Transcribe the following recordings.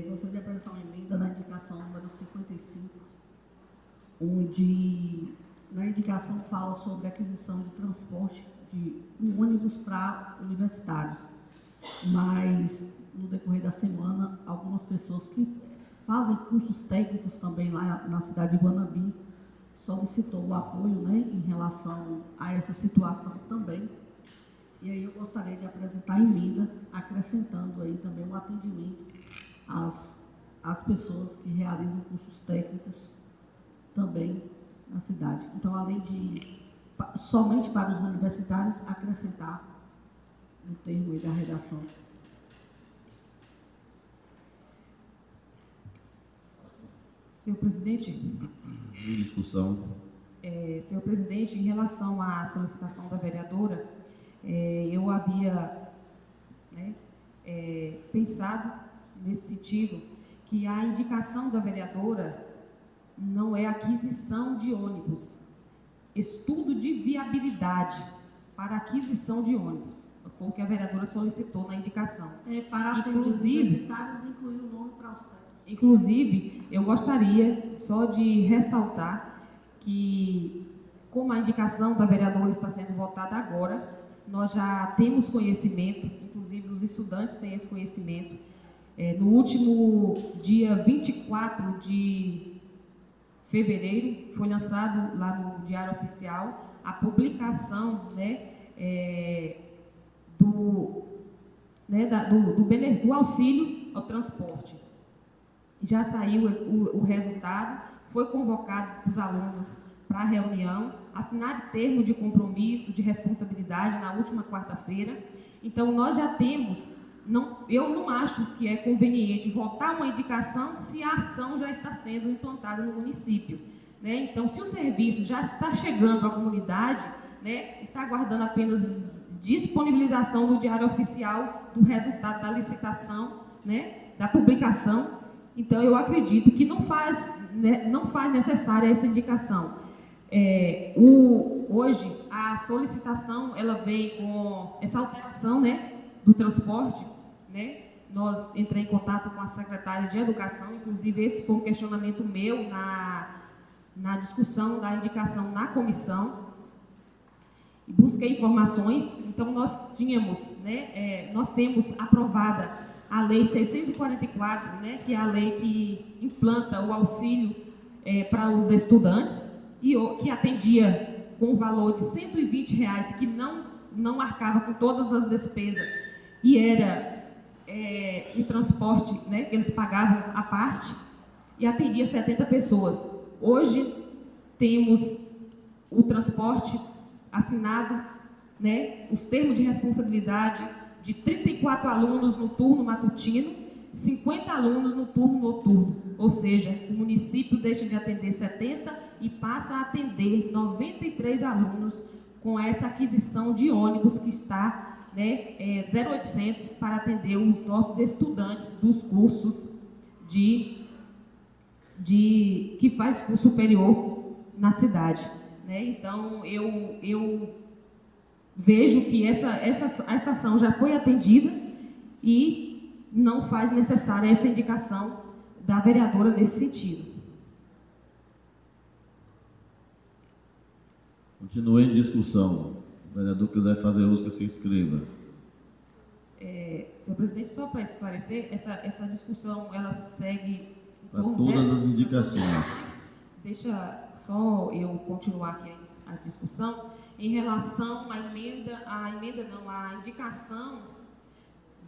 Gostaria de apresentar uma emenda na indicação número 55, onde na indicação fala sobre a aquisição de transporte de um ônibus para universitários, mas no decorrer da semana, algumas pessoas que fazem cursos técnicos também lá na cidade de Guanambi solicitou o apoio, né, em relação a essa situação também. E aí eu gostaria de apresentar a emenda, acrescentando aí também o atendimento às pessoas que realizam cursos técnicos também na cidade. Então, além de somente para os universitários, acrescentar no termo aí da redação. Senhor presidente, Em discussão. Senhor presidente, em relação à solicitação da vereadora, eu havia, né, pensado nesse sentido que a indicação da vereadora não é aquisição de ônibus, estudo de viabilidade para aquisição de ônibus, foi o que a vereadora solicitou na indicação. Para Inclusive, universitários, incluir o nome para os técnicos. Inclusive, eu gostaria só de ressaltar que, como a indicação da vereadora está sendo votada agora, nós já temos conhecimento, inclusive os estudantes têm esse conhecimento. No último dia 24 de fevereiro, foi lançado lá no Diário Oficial a publicação, né, do auxílio ao transporte. Já saiu o resultado, foi convocado os alunos para a reunião, assinaram termo de compromisso, de responsabilidade na última quarta-feira. Então, nós já temos, eu não acho que é conveniente votar uma indicação se a ação já está sendo implantada no município, né? Então, se o serviço já está chegando à comunidade, né, está aguardando apenas disponibilização no Diário Oficial do resultado da licitação, né, da publicação. Então, eu acredito que não faz necessária essa indicação. Hoje, a solicitação, ela vem com essa alteração, né, do transporte, né? Nós entrei em contato com a secretária de Educação, inclusive esse foi um questionamento meu na discussão da indicação na comissão. Busquei informações, então nós tínhamos, né, nós temos aprovada a Lei 644, né, que é a lei que implanta o auxílio para os estudantes, e que atendia com o valor de R$120, que não arcava com todas as despesas, e era o transporte, né, que eles pagavam à parte, e atendia 70 pessoas. Hoje temos o transporte assinado, né, os termos de responsabilidade de 34 alunos no turno matutino, 50 alunos no turno noturno, ou seja, o município deixa de atender 70 e passa a atender 93 alunos com essa aquisição de ônibus que está, né, 0800 para atender os nossos estudantes dos cursos que faz curso superior na cidade, né? Então, eu vejo que essa ação já foi atendida e não faz necessária essa indicação da vereadora nesse sentido. Continue em discussão. O vereador quiser fazer uso, que se inscreva. Senhor presidente, só para esclarecer, essa discussão, ela segue para todas as indicações. Deixa só eu continuar aqui a discussão. Em relação à indicação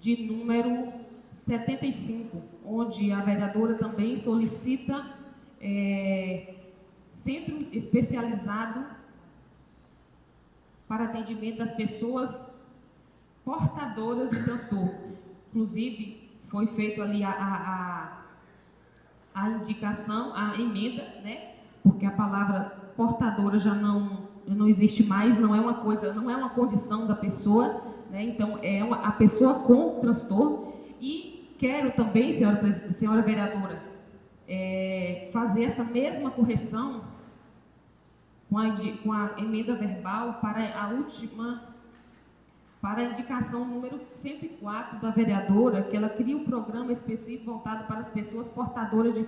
de número 75, onde a vereadora também solicita centro especializado para atendimento das pessoas portadoras de transtorno. Inclusive, foi feita ali a indicação, a emenda, né? Porque a palavra portadora já não existe mais, não é uma coisa, não é uma condição da pessoa, né? Então, a pessoa com transtorno. E quero também, senhora vereadora, fazer essa mesma correção com a emenda verbal para a última para a indicação número 104 da vereadora, que ela cria um programa específico voltado para as pessoas portadoras de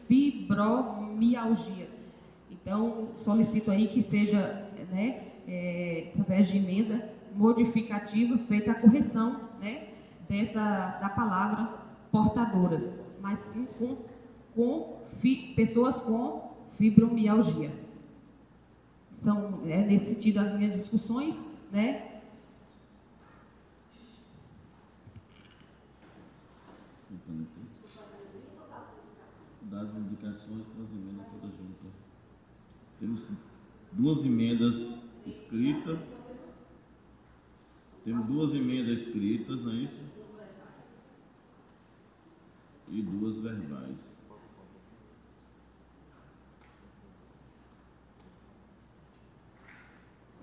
fibromialgia. Então, solicito aí que seja, né, através de emenda modificativa, feita a correção, né, da palavra portadoras, mas sim com pessoas com fibromialgia. São, nesse sentido, as minhas discussões, né? Das indicações para as emendas todas juntas. Temos duas emendas escritas. Temos duas emendas escritas, não é isso? E duas verbais.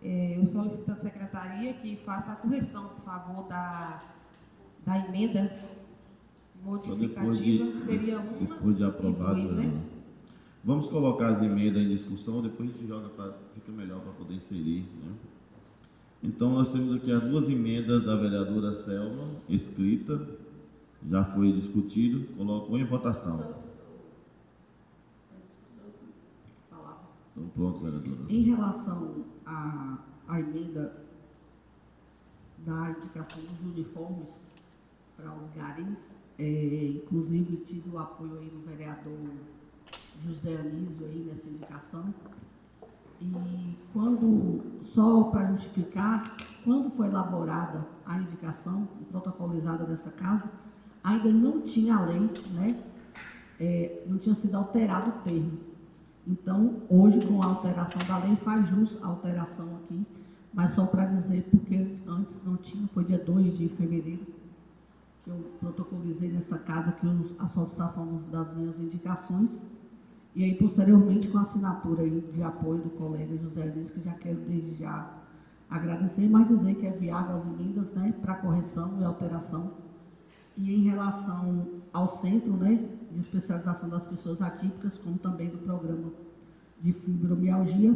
Eu solicito à secretaria que faça a correção, por favor, da emenda modificativa, que seria uma depois de aprovado, e dois, né? Vamos colocar as emendas em discussão, depois a gente joga fica melhor para poder inserir, né? Então nós temos aqui as duas emendas da vereadora Selma, escrita, já foi discutido, colocou em votação. Então pronto, vereadora. Em relação à emenda da indicação dos uniformes para os garis, inclusive tive o apoio aí do vereador José Anísio aí nessa indicação. E só para justificar, quando foi elaborada a indicação protocolizada dessa casa, ainda não tinha a lei, né? Não tinha sido alterado o termo. Então, hoje, com a alteração da lei, faz jus a alteração aqui, mas só para dizer, porque antes não tinha, foi dia 2 de fevereiro, que eu protocolizei nessa casa aqui a solicitação das minhas indicações, e aí, posteriormente, com a assinatura aí de apoio do colega José Luiz, que já quero desde já agradecer, mas dizer que é viável as emendas, né, para correção e alteração. E em relação ao centro, né, de especialização das pessoas atípicas, como também do programa de fibromialgia,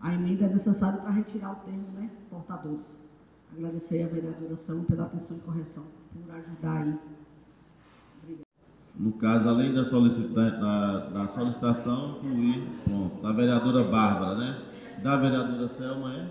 a emenda é necessária para retirar o termo, né, portadores. Agradecer a vereadora São pela atenção e correção, por ajudar aí. Obrigada. No caso, além da solicitação, incluir, pronto, da vereadora Bárbara, né? Da vereadora Selma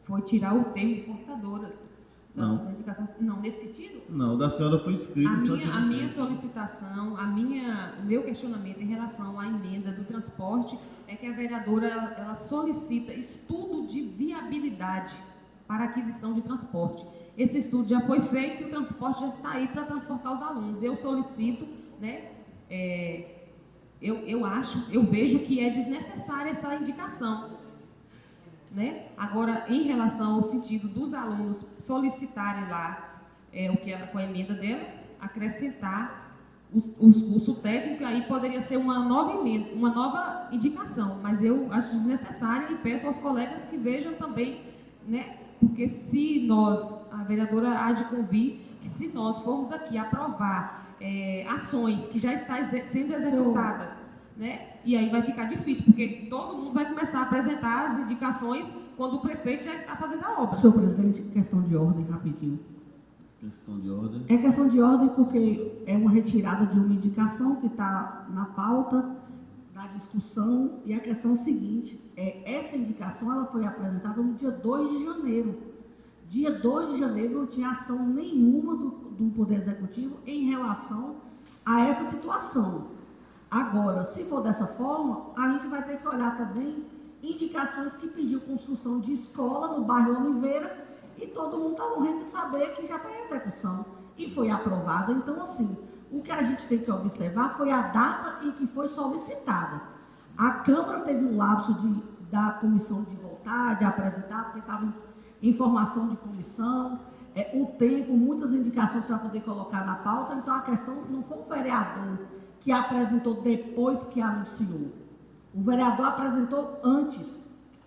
foi tirar o termo de portadoras. Não. Não, nesse sentido? Não, da senhora foi escrito. A minha solicitação, o meu questionamento em relação à emenda do transporte é que a vereadora ela solicita estudo de viabilidade para aquisição de transporte. Esse estudo já foi feito e o transporte já está aí para transportar os alunos. Eu solicito, né? Eu vejo que é desnecessária essa indicação. Né? Agora, em relação ao sentido dos alunos solicitarem lá o que ela foi a emenda dela, acrescentar os cursos técnicos, aí poderia ser uma nova emenda, uma nova indicação, mas eu acho desnecessário e peço aos colegas que vejam também, né? Porque se a vereadora há de convir que se nós formos aqui aprovar ações que já estão sendo executadas, né? E aí vai ficar difícil, porque todo mundo vai começar a apresentar as indicações quando o prefeito já está fazendo a obra. Senhor presidente, questão de ordem, rapidinho. Questão de ordem? É questão de ordem porque é uma retirada de uma indicação que está na pauta da discussão, e a questão é a seguinte, essa indicação ela foi apresentada no dia 2 de janeiro. Dia 2 de janeiro não tinha ação nenhuma do Poder Executivo em relação a essa situação. Agora, se for dessa forma, a gente vai ter que olhar também indicações que pediu construção de escola no bairro Oliveira e todo mundo está morrendo de saber que já está em execução e foi aprovada. Então, assim, o que a gente tem que observar foi a data em que foi solicitada. A Câmara teve um lapso da comissão de voltar, de apresentar, porque estava em formação de comissão, o tempo, muitas indicações para poder colocar na pauta. Então, a questão não foi o vereador que apresentou depois que anunciou. O vereador apresentou antes.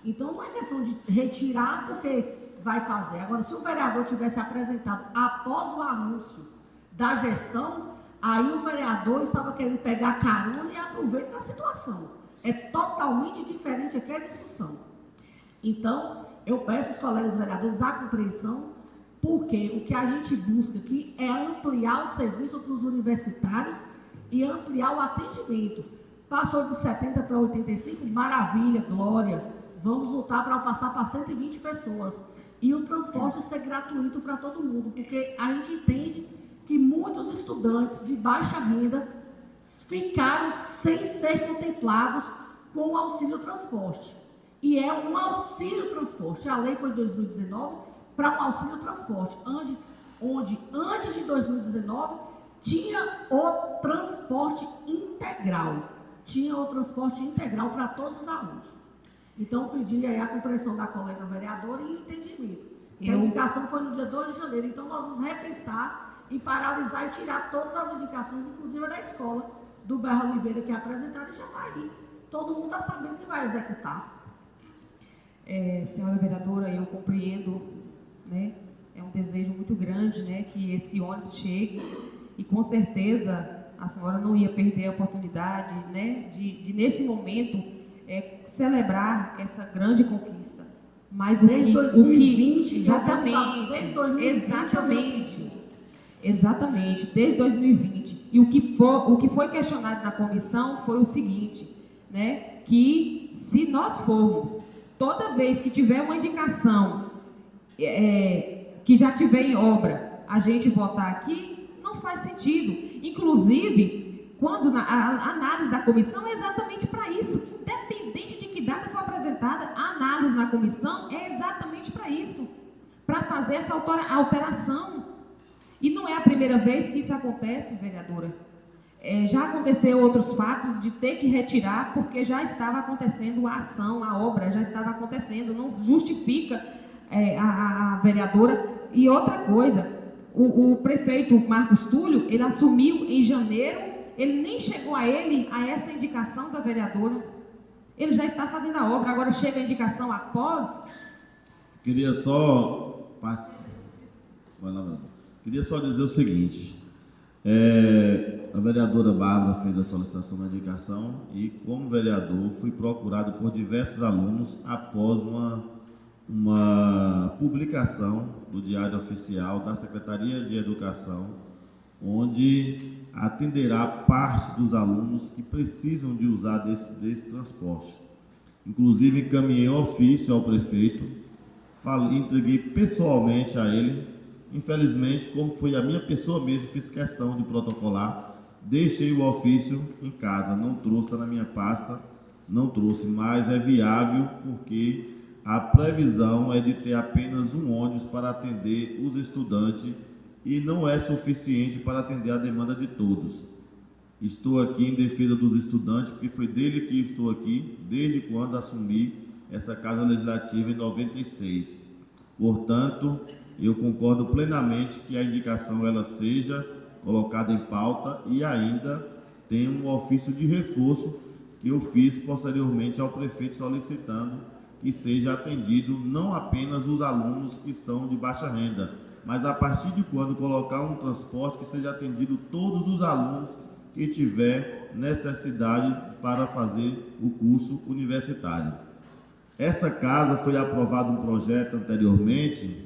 Então, não é questão de retirar porque vai fazer. Agora, se o vereador tivesse apresentado após o anúncio da gestão, aí o vereador estava querendo pegar carona e aproveita da situação. É totalmente diferente aqui a discussão. Então, eu peço aos colegas vereadores a compreensão, porque o que a gente busca aqui é ampliar o serviço para os universitários e ampliar o atendimento. Passou de 70 para 85, maravilha, glória. Vamos lutar para passar para 120 pessoas. E o transporte ser gratuito para todo mundo, porque a gente entende que muitos estudantes de baixa renda ficaram sem ser contemplados com o auxílio transporte. E é um auxílio transporte. A lei foi de 2019 para um auxílio transporte, onde antes de 2019 tinha o transporte integral. Tinha o transporte integral para todos os alunos. Então, pedi aí a compreensão da colega vereadora e entendimento. A indicação foi no dia 2 de janeiro, então nós vamos repensar e paralisar e tirar todas as indicações, inclusive da escola do Berra Oliveira, que é apresentada e já está aí. Todo mundo está sabendo que vai executar. Senhora vereadora, eu compreendo, né? É um desejo muito grande, né, que esse ônibus chegue, e com certeza a senhora não ia perder a oportunidade, né, de nesse momento celebrar essa grande conquista. Mas desde 2020, exatamente, desde 2020. E o que foi questionado na comissão foi o seguinte, né, que se nós formos, toda vez que tiver uma indicação que já tiver em obra, a gente votar aqui, não faz sentido. Inclusive, quando a análise da comissão é exatamente para isso. Dependente de que data for apresentada, a análise na comissão é exatamente para isso. Para fazer essa alteração. E não é a primeira vez que isso acontece, vereadora. Já aconteceu outros fatos de ter que retirar, porque já estava acontecendo a ação, a obra já estava acontecendo. Não justifica a vereadora. E outra coisa, o prefeito Marcos Túlio, ele assumiu em janeiro, ele nem chegou a essa indicação da vereadora. Ele já está fazendo a obra, agora chega a indicação após. Queria só dizer o seguinte, a vereadora Bárbara fez a solicitação da indicação e, como vereador, fui procurado por diversos alunos após uma publicação do Diário Oficial da Secretaria de Educação, onde atenderá parte dos alunos que precisam de usar desse transporte. Inclusive, encaminhei ofício ao prefeito, entreguei pessoalmente a ele. Infelizmente, como foi a minha pessoa mesmo, fiz questão de protocolar, deixei o ofício em casa, não trouxe, está na minha pasta, não trouxe, mas é viável porque a previsão é de ter apenas um ônibus para atender os estudantes e não é suficiente para atender a demanda de todos. Estou aqui em defesa dos estudantes, porque foi dele que estou aqui, desde quando assumi essa Casa Legislativa em 96. Portanto, eu concordo plenamente que a indicação ela seja colocada em pauta e ainda tem um ofício de reforço que eu fiz posteriormente ao prefeito solicitando que seja atendido não apenas os alunos que estão de baixa renda, mas a partir de quando colocar um transporte que seja atendido todos os alunos que tiver necessidade para fazer o curso universitário. Essa casa foi aprovado um projeto anteriormente,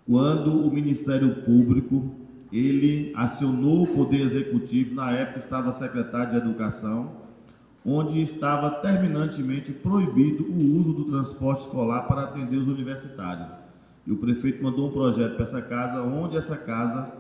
quando o Ministério Público ele acionou o Poder Executivo, na época estava secretário de Educação, onde estava terminantemente proibido o uso do transporte escolar para atender os universitários. E o prefeito mandou um projeto para essa casa, onde essa casa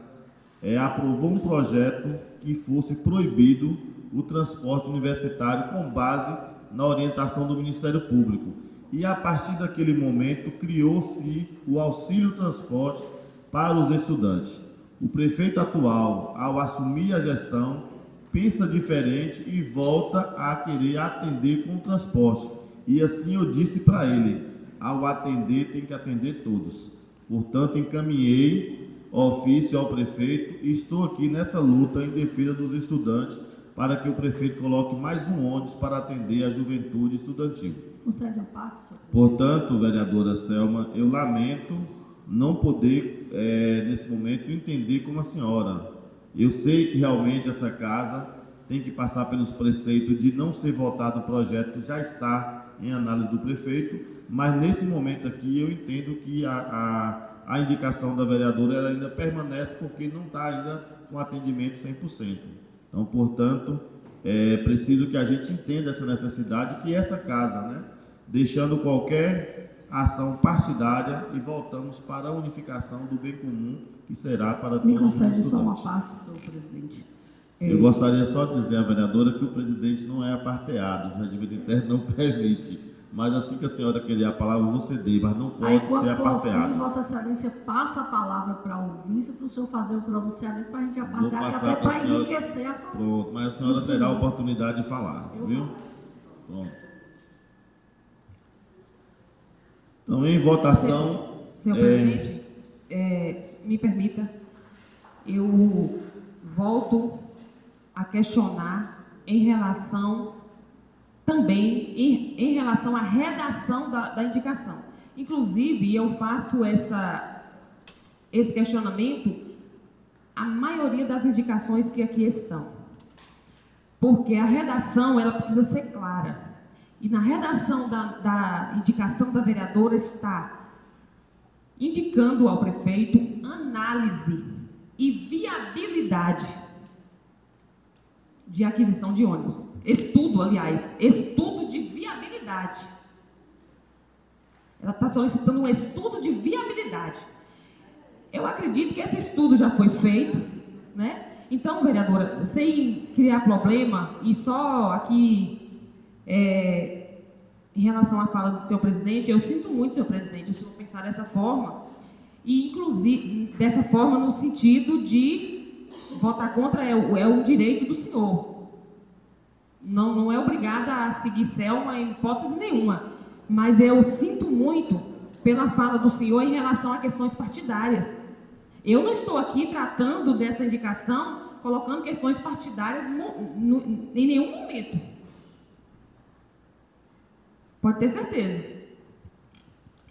aprovou um projeto que fosse proibido o transporte universitário com base na orientação do Ministério Público. E a partir daquele momento criou-se o auxílio transporte para os estudantes. O prefeito atual, ao assumir a gestão, pensa diferente e volta a querer atender com transporte. E assim eu disse para ele, ao atender tem que atender todos. Portanto, encaminhei ofício ao prefeito e estou aqui nessa luta em defesa dos estudantes para que o prefeito coloque mais um ônibus para atender a juventude estudantil. Você é de parte, senhor? Portanto, vereadora Selma, eu lamento não poder, nesse momento, entender como a senhora. Eu sei que realmente essa casa tem que passar pelos preceitos de não ser votado o projeto que já está em análise do prefeito, mas nesse momento aqui eu entendo que a indicação da vereadora ela ainda permanece porque não está ainda com atendimento 100%. Então, portanto, é preciso que a gente entenda essa necessidade, que essa casa, né, deixando qualquer ação partidária e voltamos para a unificação do bem comum, que será para todos os estudantes. Me concede só uma parte, senhor presidente. Eu gostaria só de dizer à vereadora que o presidente não é aparteado, o regimento interno não permite. Mas assim que a senhora querer a palavra, eu vou ceder, mas não pode ser aparteado. Assim, Vossa Excelência passa a palavra para o vice, para o senhor fazer o pronunciamento, para a gente apartear, até para enriquecer a fala. Pronto, mas a senhora terá a oportunidade de falar, viu? Pronto. Então, em votação... Senhor presidente, me permita, eu volto a questionar em relação também em relação à redação da indicação. Inclusive, eu faço esse questionamento à maioria das indicações que aqui estão. Porque a redação, ela precisa ser clara. E na redação da indicação da vereadora está indicando ao prefeito análise e viabilidade de aquisição de ônibus. Estudo, aliás, estudo de viabilidade. Ela está solicitando um estudo de viabilidade. Eu acredito que esse estudo já foi feito, né? Então, vereadora, sem criar problema, e só aqui, em relação à fala do senhor presidente, eu sinto muito, senhor presidente, o senhor pensar dessa forma, e inclusive, dessa forma no sentido de votar contra é o direito do senhor. Não é obrigada a seguir Selma em hipótese nenhuma. Mas eu sinto muito pela fala do senhor em relação a questões partidárias. Eu não estou aqui tratando dessa indicação, colocando questões partidárias em nenhum momento. Pode ter certeza.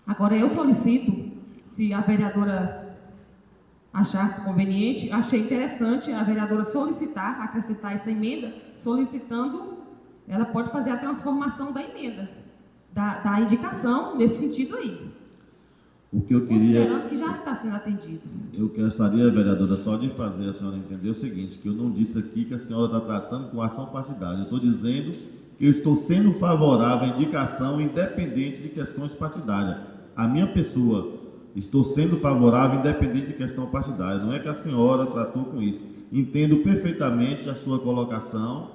Agora, eu solicito, se a vereadora achar conveniente, achei interessante a vereadora solicitar, acrescentar essa emenda, solicitando, ela pode fazer a transformação da emenda, da indicação, nesse sentido aí. O que eu queria... Considerando que já está sendo atendido. Eu gostaria, vereadora, só de fazer a senhora entender o seguinte, que eu não disse aqui que a senhora está tratando com ação partidária. Eu estou dizendo que eu estou sendo favorável à indicação independente de questões partidárias. A minha pessoa... Estou sendo favorável, independente de questão partidária. Não é que a senhora tratou com isso. Entendo perfeitamente a sua colocação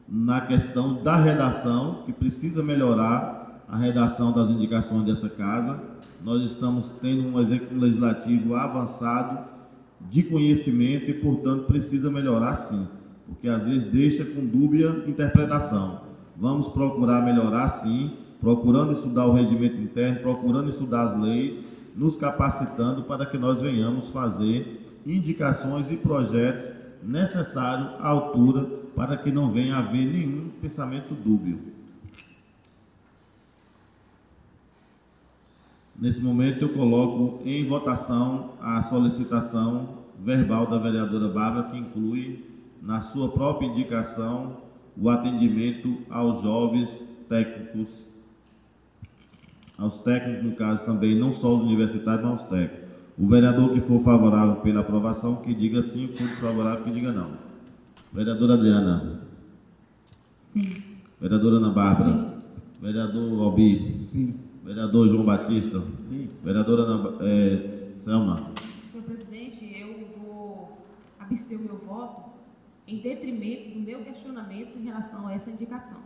na questão da redação, que precisa melhorar a redação das indicações dessa casa. Nós estamos tendo um executivo legislativo avançado de conhecimento e, portanto, precisa melhorar sim, porque às vezes deixa com dúbia interpretação. Vamos procurar melhorar sim, procurando estudar o regimento interno, procurando estudar as leis, nos capacitando para que nós venhamos fazer indicações e projetos necessários à altura para que não venha a haver nenhum pensamento dúbio. Nesse momento eu coloco em votação a solicitação verbal da vereadora Bárbara, que inclui na sua própria indicação o atendimento aos jovens técnicos, aos técnicos, no caso também, não só os universitários, mas os técnicos. O vereador que for favorável pela aprovação, que diga sim, o que for desfavorável, que diga não. Vereadora Adriana. Sim. Vereadora Ana Bárbara. Sim. Vereador Albi. Sim. Vereador João Batista. Sim. Vereadora Selma. Senhor presidente, eu vou abster o meu voto em detrimento do meu questionamento em relação a essa indicação.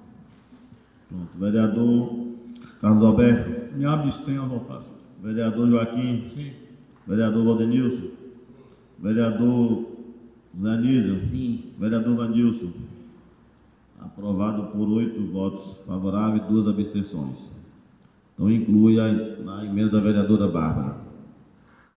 Pronto. Vereador Carlos Alberto. Me abstenho a votar. Vereador Joaquim. Sim. Vereador Valdenilson. Sim. Vereador Zé Anísio. Sim. Vereador Vandilson. Aprovado por 8 votos favoráveis e 2 abstenções. Então inclui a emenda da vereadora Bárbara.